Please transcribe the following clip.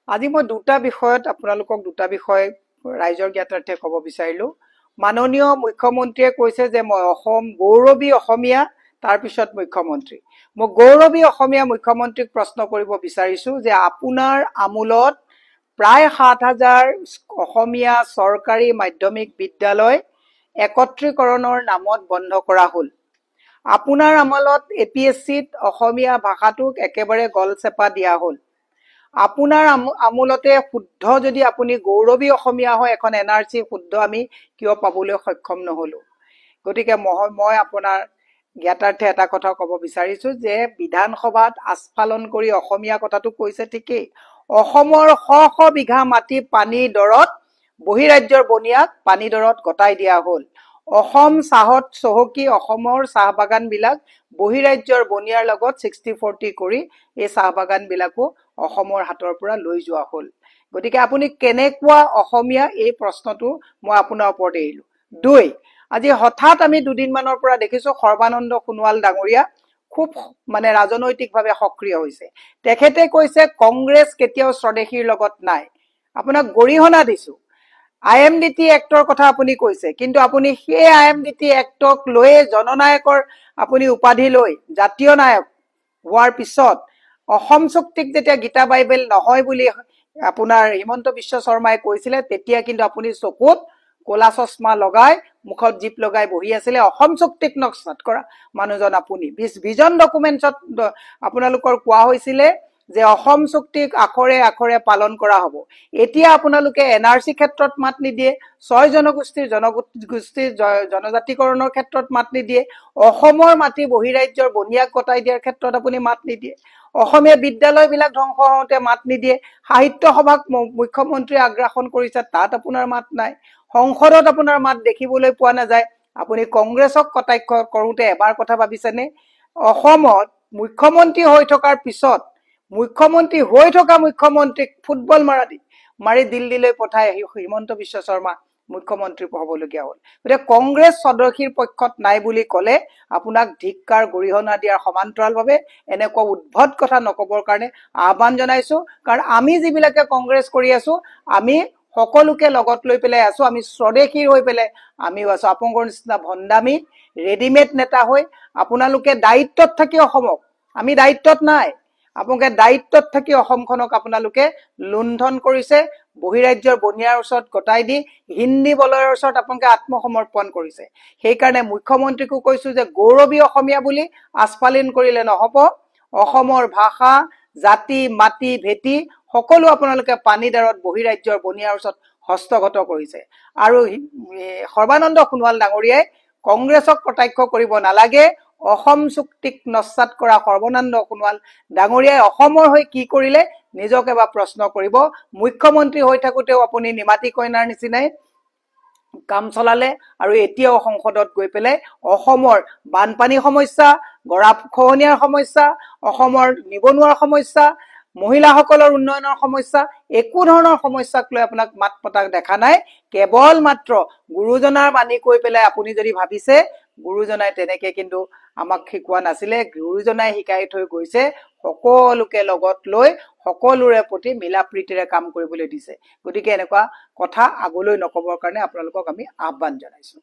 আজি মই দুটা বিষয়ত আপোনালোকক দুটা বিষয় ৰাইজৰ জ্ঞাতাৰ্থে ক'ব বিচাৰিলো। মাননীয় মুখ্যমন্ত্ৰীয়ে কৈছে যে মই গৌৰৱী অসমীয়া, তাৰপিছত মুখ্যমন্ত্ৰী। মই গৌৰৱী অসমীয়া মুখ্যমন্ত্ৰীক প্ৰশ্ন কৰিব বিচাৰিছো যে আপোনাৰ আমোলত প্ৰায় ৭,০০০ অসমীয়া চৰকাৰী মাধ্যমিক বিদ্যালয় একত্ৰীকৰণৰ নামত বন্ধ কৰা হ'ল। আপোনাৰ আমোলত APSCত অসমীয়া ভাষাটোক একেবাৰে গলচেপা দিয়া হ'ল। আপোনাৰ আমোলতে শুদ্ধ যদি আপুনি গৌৰৱী অসমীয়া হয় এখন NRC শুদ্ধ আমি কিয় পাবলৈ সক্ষম নহলো। গতিকে মই আপোনাৰ জ্ঞাতাৰ্থে এটা কথা ক'ব বিচাৰিছো যে বিধানসভাত আস্ফালন কৰি অসমীয়া কথাটো কৈছে ঠিকেই। অসমৰ শ শ বিঘা মাটি পানী দৰত বহিৰাজ্যৰ বনিয়াক পানী দৰত গতাই দিয়া হ'ল। অসম চাহত চহকী অসমৰ চাহ বাগান বিলাক বহিৰাজ্যৰ বনিয়াৰ লগত 60-40 কৰি এই চাহ বাগান বিলাকো অসমৰ হাতৰ পৰা লৈ যোৱা হ'ল। গতিকে আপুনি কেনেকুৱা অসমীয়া এই প্ৰশ্নটো মই আপোনাৰ ওপৰত এৰিলো। ২, আজি হঠাৎ আমি দুদিনমানৰ পৰা দেখিছো সৰ্বানন্দ সোণোৱাল ডাঙৰীয়া খুব ৰাজনৈতিকভাৱে সক্ৰিয় হৈছে। তেখেতে কৈছে কংগ্ৰেছ কেতিয়াও স্বদেশীৰ লগত নাই। আপোনাক গৰিহণা দিছো। IMDT এক্টৰ কথা আপুনি কৈছে, কিন্তু আপুনি সেই IMDT এক্টক লৈ জননায়কৰ আপুনি উপাধি লৈ জাতীয় নায়ক হোৱাৰ পিছত অসম চুক্তিক যেতিয়া গীতা বাইবেল নহয় বুলি আপোনাৰ হিমন্ত বিশ্ব শৰ্মাই কৈছিলে, তেতিয়া কিন্তু আপুনি চকুত কোলা চশমা লগাই মুখত জিপ লগাই বহি আছিলে। অসম চুক্তিক নস্বাত কৰা মানুহজন আপুনি। ভিজন ডকুমেন্টছত আপোনালোকৰ কোৱা হৈছিলে যে অসম চুক্তিক আখৰে আখৰে পালন কৰা হ'ব। এতিয়া আপোনালোকে NRC ক্ষেত্ৰত মাত নিদিয়ে, 6 জনগোষ্ঠীৰ জনজাতিকৰণৰ ক্ষেত্ৰত মাত নিদিয়ে, অসমৰ মাটি বহিৰাজ্যৰ বনিয়াক গতাই দিয়াৰ ক্ষেত্ৰত আপুনি মাত নিদিয়ে, অসমীয়া বিদ্যালয়বিলাক ধ্বংস হওঁতে মাত নিদিয়ে, সাহিত্য সভাক মুখ্যমন্ত্ৰীয়ে আগ্ৰাসন কৰিছে তাত আপোনাৰ মাত নাই, সংসদত আপোনাৰ মাত দেখিবলৈ পোৱা নাযায়। আপুনি কংগ্ৰেছক কটাক্ষ কৰোঁতে এবাৰ কথা ভাবিছেনে? অসমত মুখ্যমন্ত্ৰী হৈ থকাৰ পিছত মুখ্যমন্ত্ৰীক ফুটবল মাৰি দিল্লীলৈ পঠাই হিমন্ত বিশ্ব শৰ্মা মুখ্যমন্ত্ৰী হ'বলগীয়া হ'ল। গতিকে কংগ্ৰেছ স্বদেশীৰ পক্ষত নাই বুলি ক'লে আপোনাক ধিক্কাৰ গৰিহণা দিয়াৰ সমান্তৰালভাৱে এনেকুৱা উদ্ভট কথা নকবৰ কাৰণে আহ্বান জনাইছো। কাৰণ আমি যিবিলাকে কংগ্ৰেছ কৰি আছো আমি সকলোকে লগত লৈ পেলাই আছো। আমি স্বদেশীৰ হৈ পেলাই আমিও আছো। আপোনালোকৰ নিচিনা ভণ্ডামি ৰেডিমেড নেতা হৈ আপোনালোকে দায়িত্বত থাকি অসমক, আমি দায়িত্বত নাই, আপোনালোকে দায়িত্বত থাকি অসমখনক আপোনালোকে লুণ্ঠন কৰিছে। বহিৰাজ্যৰ বনিয়াৰ ওচৰত গতাই দি হিন্দী বলয়ৰ ওচৰত আপোনালোকে আত্মসমৰ্পণ কৰিছে। সেইকাৰণে মুখ্যমন্ত্ৰীকো কৈছো যে গৌৰৱী অসমীয়া বুলি আস্ফালন কৰিলে নহব। অসমৰ ভাষা, জাতি, মাটি, ভেটি সকলো আপোনালোকে পানীদাৰত বহিৰাজ্যৰ বনিয়াৰ ওচৰত হস্তগত কৰিছে। আৰু সৰ্বানন্দ সোণোৱাল ডাঙৰীয়াই কংগ্ৰেছক কটাক্ষ কৰিব নালাগে। অসম চুক্তিক নস্বাত কৰা সৰ্বানন্দ সোণোৱাল ডাঙৰীয়াই অসমৰ হৈ কি কৰিলে নিজক এবাৰ প্ৰশ্ন কৰিব। মুখ্যমন্ত্ৰী হৈ থাকোতেও আপুনি নিমাতী কইনাৰ নিচিনাই কাম চলালে আৰু এতিয়াও সংসদত গৈ পেলাই অসমৰ বানপানী সমস্যা, গৰাখহনীয়াৰ সমস্যা, অসমৰ নিবনুৱাৰ সমস্যা, মহিলাসকলৰ উন্নয়নৰ সমস্যা, একো ধৰণৰ সমস্যাক লৈ আপোনাক মাত পতা দেখা নাই। কেৱল মাত্ৰ গুৰুজনাৰ বাণী কৈ পেলাই আপুনি যদি ভাবিছে, গুৰুজনাই তেনেকে কিন্তু আমাক শিকোৱা নাছিলে। গুৰুজনাই শিকাই থৈ গৈছে সকলোকে লগত লৈ সকলোৰে প্ৰতি মিলা প্ৰীতিৰে কাম কৰিবলৈ দিছে। গতিকে এনেকুৱা কথা আগলৈ নকবৰ কাৰণে আপোনালোকক আমি আহ্বান জনাইছো।